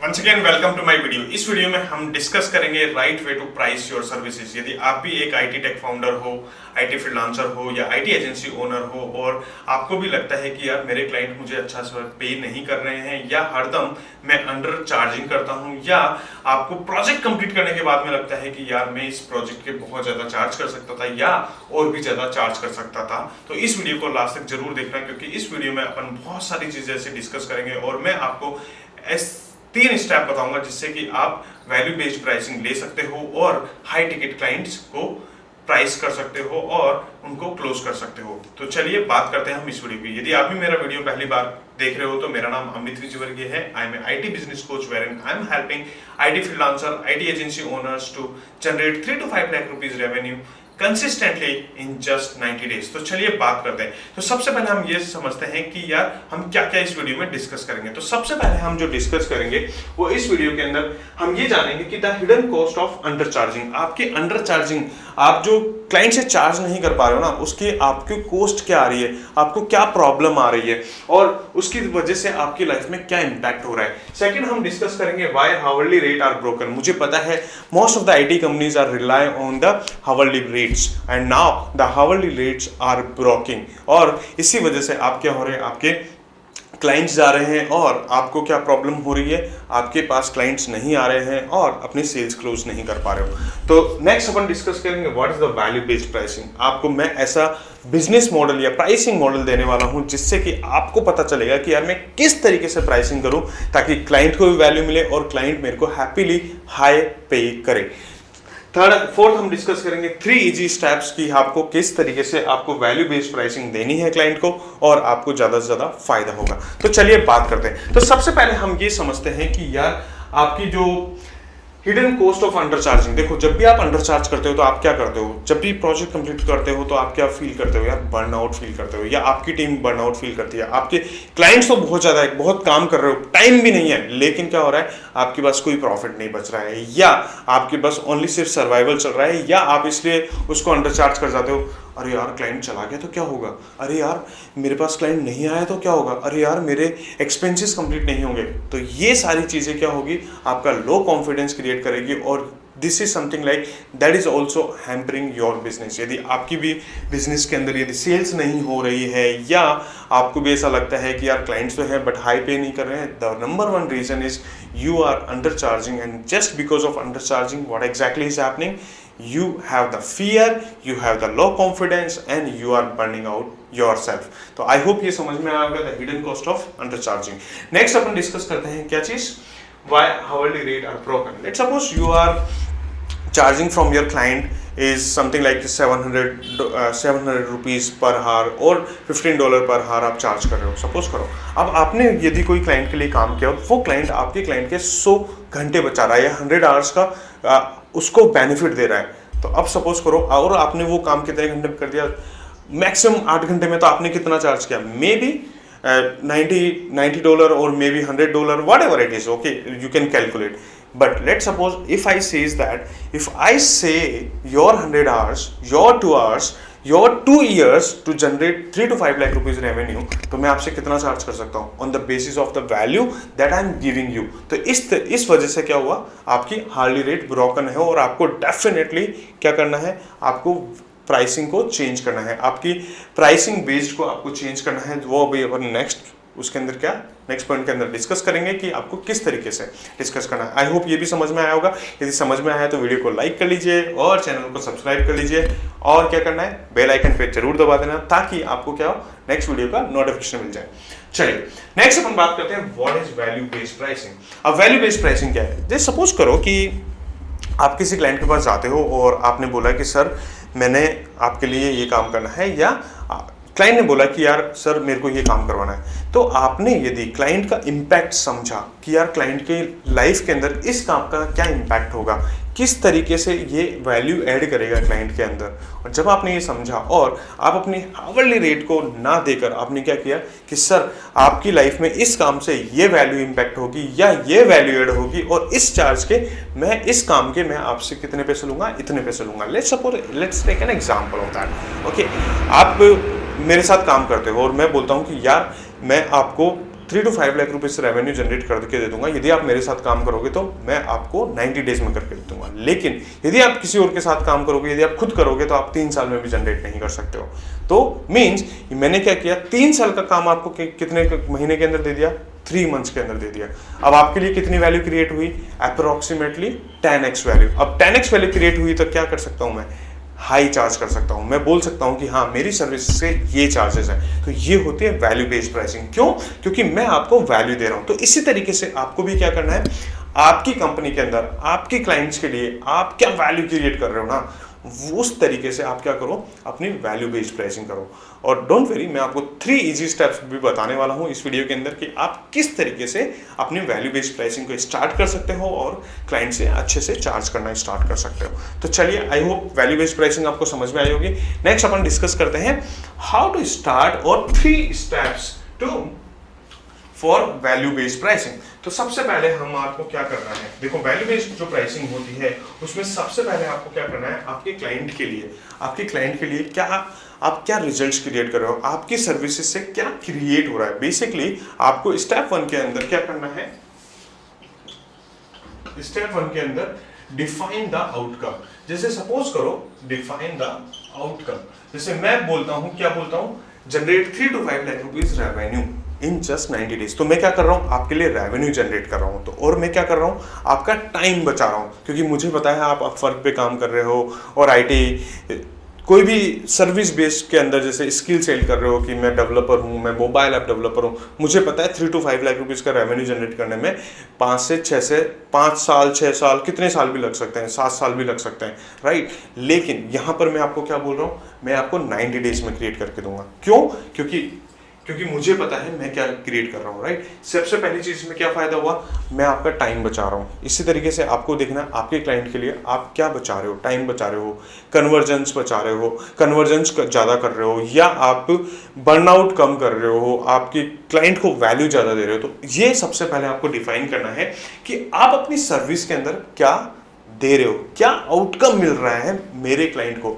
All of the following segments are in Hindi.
Once again welcome to my video. इस वीडियो में हम डिस्कस करेंगे right way to price your services. यदि आप भी एक आईटी टेक फाउंडर हो, आईटी फ्रीलांसर हो या आईटी एजेंसी ओनर हो और आपको भी लगता है कि यार मेरे क्लाइंट मुझे अच्छा पे नहीं कर रहे हैं या हरदम मैं अंडर चार्जिंग करता हूं, या आपको प्रोजेक्ट कंप्लीट करने के बाद में लगता है कि यार मैं इस प्रोजेक्ट के बहुत ज्यादा चार्ज कर सकता था या और भी ज्यादा चार्ज कर सकता था, तो इस वीडियो को लास्ट तक जरूर देखना, क्योंकि इस वीडियो में अपन बहुत सारी चीजें ऐसे डिस्कस करेंगे और मैं आपको 3 स्टेप बताऊंगा जिससे कि आप वैल्यू बेस्ड प्राइसिंग ले सकते हो और हाई टिकट क्लाइंट्स को प्राइस कर सकते हो और उनको क्लोज कर सकते हो। तो चलिए बात करते हैं हम इस वीडियो की। यदि आप भी मेरा वीडियो पहली बार देख रहे हो तो मेरा नाम अमित विजयवर्गीय है। I am IT business coach wherein I am helping IT freelancer, IT agency owners to generate 3 to 5 lakh rupees revenue consistently in just 90 days. तो चलिए बात करते हैं। तो सबसे पहले हम ये समझते हैं कि यार हम क्या क्या इस वीडियो में डिस्कस करेंगे। तो सबसे पहले हम जो डिस्कस करेंगे वो इस वीडियो के अंदर हम ये जानेंगे कि the hidden cost of under charging. आपके अंडर चार्जिंग, आप जो क्लाइंट से चार्ज नहीं कर पा रहे हो ना, उसकी आपकी कॉस्ट क्या आ रही है, आपको क्या प्रॉब्लम आ रही है और उसकी वजह से आपकी लाइफ में क्या इंपैक्ट हो रहा है। सेकंड हम डिस्कस करेंगे why hourly rate are broken. मुझे पता है most of the IT companies are rely on the hourly rates and now the hourly rates are broking, और इसी वजह से आप क्या हो रहे हैं, आपके क्लाइंट्स जा रहे हैं और आपको क्या प्रॉब्लम हो रही है, आपके पास क्लाइंट्स नहीं आ रहे हैं और अपनी सेल्स क्लोज नहीं कर पा रहे हो। तो नेक्स्ट अपन डिस्कस करेंगे what is the value based pricing. आपको मैं ऐसा बिजनेस मॉडल या प्राइसिंग मॉडल देने वाला हूं जिससे कि आपको पता चलेगा कि यार मैं किस तरीके से प्राइसिंग करूं ताकि क्लाइंट को भी वैल्यू मिले और क्लाइंट मेरे को हैप्पीली हाई पे करे। फोर्थ हम डिस्कस करेंगे 3 इजी स्टेप्स की आपको किस तरीके से आपको वैल्यू बेस्ड प्राइसिंग देनी है क्लाइंट को और आपको ज्यादा से ज्यादा फायदा होगा। तो चलिए बात करते हैं। तो सबसे पहले हम ये समझते हैं कि यार आपकी जो hidden cost of under charging, देखो जब भी आप अंडर चार्ज करते हो तो आप क्या करते हो, जब भी प्रोजेक्ट कंप्लीट करते हो तो आप क्या फील करते हो, यार बर्नआउट फील करते हो या आपकी टीम बर्नआउट फील करती है। आपके क्लाइंट्स तो बहुत ज्यादा है, बहुत काम कर रहे हो, टाइम भी नहीं है, लेकिन क्या हो रहा है, आपके पास कोई प्रॉफिट नहीं बच रहा है या आपके पास ओनली सिर्फ सर्वाइवल चल रहा है, या आप इसलिए उसको अंडर चार्ज कर जाते हो। अरे यार क्लाइंट चला गया तो क्या होगा, अरे यार मेरे पास क्लाइंट नहीं आया तो क्या होगा, अरे यार मेरे एक्सपेंसेस कंप्लीट नहीं होंगे। तो ये सारी चीज़ें क्या होगी, आपका लो कॉन्फिडेंस क्रिएट करेगी और this is something like that is also hampering your business. यदि आपकी भी बिजनेस के अंदर यदि सेल्स नहीं हो रही है या आपको भी ऐसा लगता है कि यार क्लाइंट्स तो हैं बट हाई पे नहीं कर रहे हैं, the number 1 reason is you are undercharging, and just because of undercharging what exactly is happening, you have the fear, you have the low confidence and you are burning out yourself. तो I hope ये समझ में आएगा the hidden cost of undercharging. Next upon discuss करते हैं क्या चीज, why hourly rate are broken. Let's suppose you are charging from your client is something like 700 rupees पर हार और $15 पर हार आप चार्ज कर रहे हो, सपोज करो। अब आपने यदि कोई क्लाइंट के लिए काम किया, वो क्लाइंट आपके क्लाइंट के 100 घंटे बचा रहा है या 100 आवर्स का उसको बेनिफिट दे रहा है। तो अब सपोज करो और आपने वो काम कितने घंटे में कर दिया, मैक्सिमम 8 घंटे में, तो आपने कितना चार्ज किया, मे बी $90 और may be $100, what ever it is, okay you can calculate. But let's suppose if I says that, if I say your 100 hours, your 2 hours, your 2 years to generate 3 to 5 lakh rupees revenue, तो मैं आपसे कितना चार्ज कर सकता हूँ on the basis of the value that I'm giving you। तो इस वजह से क्या हुआ, आपकी हार्ली रेट ब्रोकन है और आपको डेफिनेटली क्या करना है, आपको प्राइसिंग को चेंज करना है, आपकी प्राइसिंग बेस्ड को आपको चेंज करना है। वो अभी अपन नेक्स्ट उसके अंदर क्या नेक्स्ट पॉइंट के अंदर डिस्कस करेंगे कि आपको किस तरीके से डिस्कस करना है। आई होप ये भी समझ में आया होगा। यदि समझ में आया तो वीडियो को लाइक कर लीजिए और चैनल को सब्सक्राइब कर लीजिए और क्या करना है, बेल आइकन पे जरूर दबा देना ताकि आपको क्या हो, नेक्स्ट वीडियो का नोटिफिकेशन मिल जाए। चलिए नेक्स्ट अपन बात करते हैं what is value based pricing. अब वैल्यू बेस्ड प्राइसिंग क्या है, जैसे सपोज करो कि आप किसी क्लाइंट के पास जाते हो और आपने बोला कि सर मैंने आपके लिए ये काम करना है, या क्लाइंट ने बोला कि यार सर मेरे को ये काम करवाना है। तो आपने यदि क्लाइंट का इम्पैक्ट समझा कि यार क्लाइंट के लाइफ के अंदर इस काम का क्या इम्पैक्ट होगा, किस तरीके से ये वैल्यू ऐड करेगा क्लाइंट के अंदर, और जब आपने ये समझा और आप अपनी हावर्ली रेट को ना देकर आपने क्या किया कि सर आपकी लाइफ में इस काम से ये वैल्यू इम्पैक्ट होगी या ये वैल्यू ऐड होगी और इस चार्ज के मैं इस काम के मैं आपसे कितने पैसे लूँगा, इतने पैसे लूँगा। Let's take an example of that. Okay, आप मेरे साथ काम करते हो और मैं बोलता हूँ कि यार मैं आपको 3 to 5 लाख रुपए से रेवेन्यू जनरेट करके दे दूंगा यदि आप मेरे साथ काम करोगे, तो मैं आपको 90 डेज में करके दे दूंगा। लेकिन यदि आप किसी और के साथ काम करोगे, यदि आप खुद करोगे, तो आप 3 साल में भी जनरेट नहीं कर सकते हो। तो मीन्स मैंने क्या किया, 3 साल का काम आपको कितने महीने के अंदर दे दिया, 3 मंथ्स के अंदर दे दिया। अब आपके लिए कितनी वैल्यू क्रिएट हुई, अप्रोक्सीमेटली 10x वैल्यू। अब 10x वैल्यू क्रिएट हुई तो क्या कर सकता हूं मैं, हाई चार्ज कर सकता हूं। मैं बोल सकता हूं कि हाँ मेरी सर्विस से ये चार्जेस है। तो ये होती है वैल्यू बेस्ड प्राइसिंग। क्यों? क्योंकि मैं आपको वैल्यू दे रहा हूं। तो इसी तरीके से आपको भी क्या करना है, आपकी कंपनी के अंदर आपके क्लाइंट्स के लिए आप क्या वैल्यू क्रिएट कर रहे हो ना, उस तरीके से आप क्या करो, अपनी वैल्यू बेस्ड प्राइसिंग करो। और डोंट वेरी, मैं आपको 3 इजी स्टेप्स भी बताने वाला हूं इस वीडियो के अंदर कि आप किस तरीके से अपनी वैल्यू बेस्ड प्राइसिंग को स्टार्ट कर सकते हो और क्लाइंट से अच्छे से चार्ज करना स्टार्ट कर सकते हो। तो चलिए, I hope value based pricing आपको समझ में आई होगी। नेक्स्ट अपन डिस्कस करते हैं हाउ टू स्टार्ट और 3 steps to for value based pricing. तो सबसे पहले हम आपको क्या करना है, देखो वैल्यू बेस्ड जो प्राइसिंग होती है उसमें सबसे पहले आपको क्या करना है, आपके क्लाइंट के लिए क्या आप क्या रिजल्ट्स क्रिएट कर रहे हो, आपकी सर्विसेज से क्या क्रिएट हो रहा है। बेसिकली आपको स्टेप 1 के अंदर क्या करना है, स्टेप 1 के अंदर डिफाइन द आउटकम। जैसे सपोज करो डिफाइन द आउटकम, जैसे मैं बोलता हूं, क्या बोलता हूं, generate 3 to 5 lakh rupees revenue in just 90 days. तो मैं क्या कर रहा हूं, आपके लिए रेवेन्यू जनरेट कर रहा हूं। तो और मैं क्या कर रहा हूं, आपका टाइम बचा रहा हूं, क्योंकि मुझे पता है आप अपवर्क पे काम कर रहे हो और आईटी कोई भी सर्विस बेस्ड के अंदर जैसे स्किल सेल कर रहे हो कि मैं डेवलपर हूं, मैं मोबाइल ऐप डेवलपर हूं। मुझे पता है 3 to 5 लाख रुपीस का रेवेन्यू जनरेट करने में 5 साल 6 साल कितने साल भी लग सकते हैं, 7 साल भी लग सकते हैं, राइट। लेकिन यहां पर मैं आपको क्या बोल रहा हूं, मैं आपको 90 डेज में क्रिएट करके दूंगा। क्यों? क्योंकि मुझे पता है मैं क्या क्रिएट कर रहा हूँ, राइट। सबसे पहली चीज में क्या फायदा हुआ, मैं आपका टाइम बचा रहा हूँ। इसी तरीके से आपको देखना आपके क्लाइंट के लिए आप क्या बचा रहे हो, टाइम बचा रहे हो, कन्वर्जेंस बचा रहे हो, कन्वर्जेंस ज़्यादा कर रहे हो, या आप बर्नआउट कम कर रहे हो, आपके क्लाइंट को वैल्यू ज़्यादा दे रहे हो। तो ये सबसे पहले आपको डिफाइन करना है कि आप अपनी सर्विस के अंदर क्या दे रहे हो, क्या आउटकम मिल रहा है मेरे क्लाइंट को।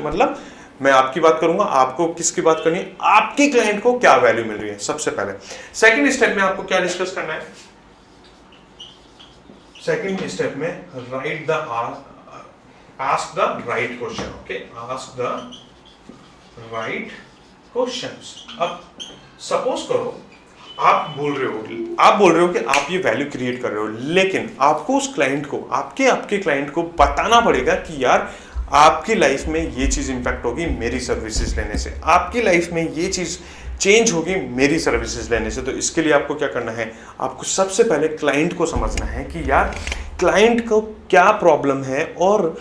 मतलब मैं आपकी बात करूंगा, आपको किसकी बात करनी है, आपके क्लाइंट को क्या वैल्यू मिल रही है सबसे पहले। सेकंड स्टेप में आपको क्या डिस्कस करना है, सेकंड स्टेप में right the ask the right question. Okay, ask the right questions. अब सपोज करो आप बोल रहे हो कि आप ये वैल्यू क्रिएट कर रहे हो, लेकिन आपको उस क्लाइंट को आपके क्लाइंट को बताना पड़ेगा कि यार आपकी लाइफ में ये चीज इंपैक्ट होगी मेरी सर्विसेज लेने से, आपकी लाइफ में ये चीज चेंज होगी मेरी सर्विसेज लेने से। तो इसके लिए आपको क्या करना है, आपको सबसे पहले क्लाइंट को समझना है कि यार क्लाइंट को क्या प्रॉब्लम है और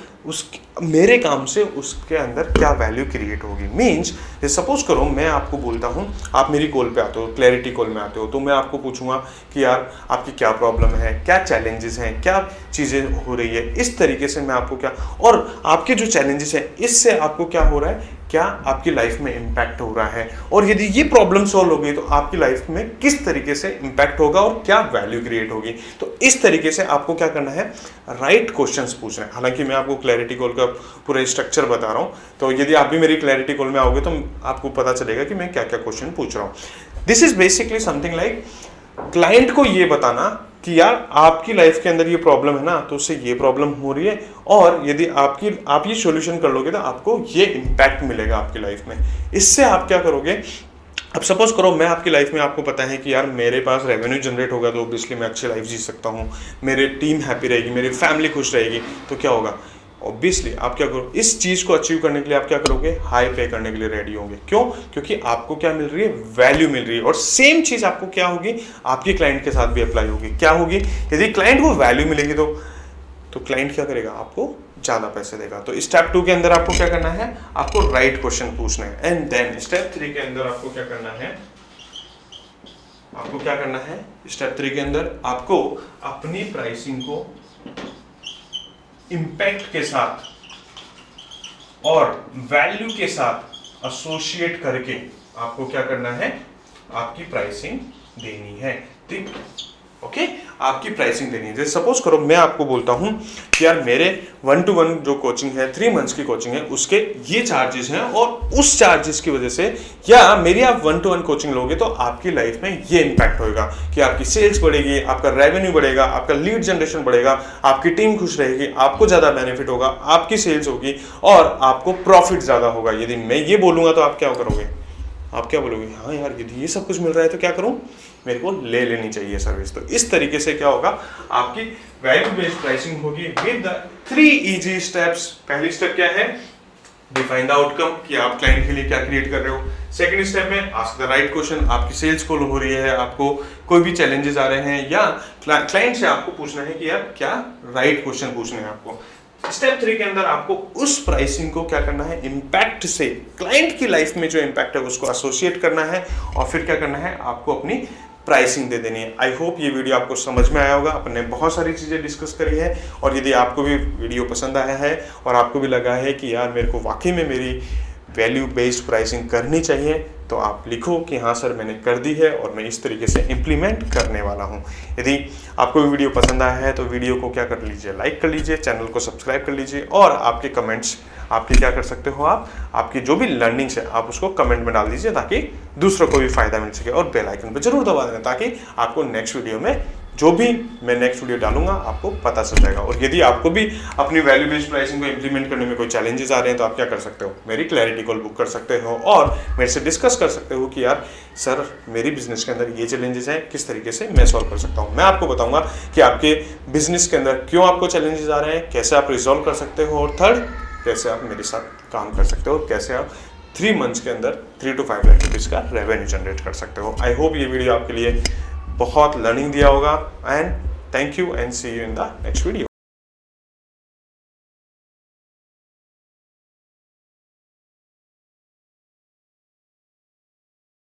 मेरे काम से उसके अंदर क्या वैल्यू क्रिएट होगी। मीन्स सपोज करो मैं आपको बोलता हूँ, आप मेरी कॉल पे आते हो, क्लैरिटी कॉल में आते हो, तो मैं आपको पूछूंगा कि यार आपकी क्या प्रॉब्लम है, क्या चैलेंजेस हैं, क्या चीज़ें हो रही है। इस तरीके से मैं आपको क्या, और आपके जो चैलेंजेस हैं इससे आपको क्या हो रहा है, क्या आपकी लाइफ में इम्पैक्ट हो रहा है, और यदि ये प्रॉब्लम सॉल्व हो गई तो आपकी लाइफ में किस तरीके से इम्पैक्ट होगा और क्या वैल्यू क्रिएट होगी। तो इस तरीके से आपको क्या करना है, राइट क्वेश्चंस पूछना है। हालांकि मैं आपको क्लैरिटी कॉल का पूरा स्ट्रक्चर बता रहा हूं, तो यदि आप भी मेरी क्लैरिटी कॉल में आओगे तो आपको पता चलेगा कि मैं क्या क्या क्वेश्चन पूछ रहा हूं। This is basically something like client को ये बताना कि यार आपकी लाइफ के अंदर ये प्रॉब्लम है ना, तो उससे ये प्रॉब्लम हो रही है, और यदि आप ये सॉल्यूशन कर लोगे तो आपको ये इम्पैक्ट मिलेगा आपकी लाइफ में। इससे आप क्या करोगे, अब सपोज करो मैं आपकी लाइफ में, आपको पता है कि यार मेरे पास रेवेन्यू जनरेट होगा तो ऑब्वियसली मैं अच्छी लाइफ जी सकता हूँ, मेरी टीम हैप्पी रहेगी, मेरी फैमिली खुश रहेगी। तो क्या होगा, ऑब्वियसली आप क्या करो, इस चीज़ को अचीव करने के लिए आप क्या करोगे, हाई पे करने के लिए रेडी होंगे। क्यों? क्योंकि आपको क्या मिल रही है, वैल्यू मिल रही है। और सेम चीज़ आपको क्या होगी, आपके क्लाइंट के साथ भी अप्लाई होगी। क्या होगी, यदि क्लाइंट को वैल्यू मिलेगी तो क्लाइंट क्या करेगा, आपको ज़्यादा पैसे देगा। तो स्टेप 2 के अंदर आपको क्या करना है, आपको राइट क्वेश्चन पूछना है। एंड देन स्टेप 3 के अंदर आपको क्या करना है, स्टेप 3 के अंदर आपको अपनी प्राइसिंग को इम्पैक्ट के साथ और वैल्यू के साथ एसोसिएट करके आपको क्या करना है, आपकी प्राइसिंग देनी है। ठीक, ओके। आपकी प्राइसिंग देनी है। जैसे सपोज करो मैं आपको बोलता हूँ कि यार मेरे 1-to-1 जो कोचिंग है, 3 मंथ्स की कोचिंग है, उसके ये चार्जेस हैं और उस चार्जेस की वजह से या मेरी आप 1-to-1 कोचिंग लोगे तो आपकी लाइफ में ये इंपैक्ट होगा कि आपकी सेल्स बढ़ेगी, आपका रेवेन्यू बढ़ेगा, आपका लीड जनरेशन बढ़ेगा, आपकी टीम खुश रहेगी, आपको ज़्यादा बेनिफिट होगा, आपकी सेल्स होगी और आपको प्रॉफिट ज़्यादा होगा। यदि मैं ये बोलूँगा तो आप क्या करोगे? आप क्या बोलोगे? हाँ यार, यदि ये सब कुछ मिल रहा है तो क्या करूं, मेरे को ले लेनी चाहिए सर्विस। तो इस तरीके से क्या होगा, आपकी वैल्यू बेस्ड प्राइसिंग होगी विद द 3 इजी स्टेप्स। पहली स्टेप क्या है? डिफाइन द आउटकम, कि आप क्लाइंट के लिए क्या क्रिएट कर रहे हो। सेकंड स्टेप में आस्क द राइट क्वेश्चन, आपकी सेल्स कॉल हो रही है, आपको कोई भी चैलेंजेस आ रहे हैं या क्लाइंट से आपको पूछना है कि यार क्या राइट क्वेश्चन पूछने हैं आपको। स्टेप 3 के अंदर आपको उस प्राइसिंग को क्या करना है, इम्पैक्ट से, क्लाइंट की लाइफ में जो इम्पैक्ट है उसको एसोसिएट करना है और फिर क्या करना है, आपको अपनी प्राइसिंग दे देनी है। आई होप ये वीडियो आपको समझ में आया होगा। अपने बहुत सारी चीज़ें डिस्कस करी है और यदि आपको भी वीडियो पसंद आया है और आपको भी लगा है कि यार मेरे को वाकई में मेरी वैल्यू बेस्ड प्राइसिंग करनी चाहिए, तो आप लिखो कि हाँ सर मैंने कर दी है और मैं इस तरीके से इम्प्लीमेंट करने वाला हूँ। यदि आपको वीडियो पसंद आया है तो वीडियो को क्या कर लीजिए, लाइक कर लीजिए, चैनल को सब्सक्राइब कर लीजिए और आपके कमेंट्स आपके क्या कर सकते हो, आप आपकी जो भी लर्निंग्स है आप उसको कमेंट में डाल दीजिए ताकि दूसरों को भी फायदा मिल सके। और बेल आइकन पर जरूर दबा देना ताकि आपको नेक्स्ट वीडियो में जो भी मैं नेक्स्ट वीडियो डालूंगा आपको पता चल जाएगा। और यदि आपको भी अपनी वैल्यू बेस्ड प्राइसिंग को इंप्लीमेंट करने में कोई चैलेंजेस आ रहे हैं तो आप क्या कर सकते हो, मेरी क्लैरिटी कॉल बुक कर सकते हो और मेरे से डिस्कस कर सकते हो कि यार सर मेरी बिजनेस के अंदर ये चैलेंजेस हैं, किस तरीके से मैं सॉल्व कर सकता हूँ। मैं आपको बताऊंगा कि आपके बिजनेस के अंदर क्यों आपको चैलेंजेस आ रहे हैं, कैसे आप रिजॉल्व कर सकते हो और थर्ड कैसे आप मेरे साथ काम कर सकते हो, कैसे आप 3 मंथ्स के अंदर 3 to 5 लाख रुपीज़ का रेवेन्यू जनरेट कर सकते हो। आई होप ये वीडियो आपके लिए बहुत लर्निंग दिया होगा and thank you and see you in the next video.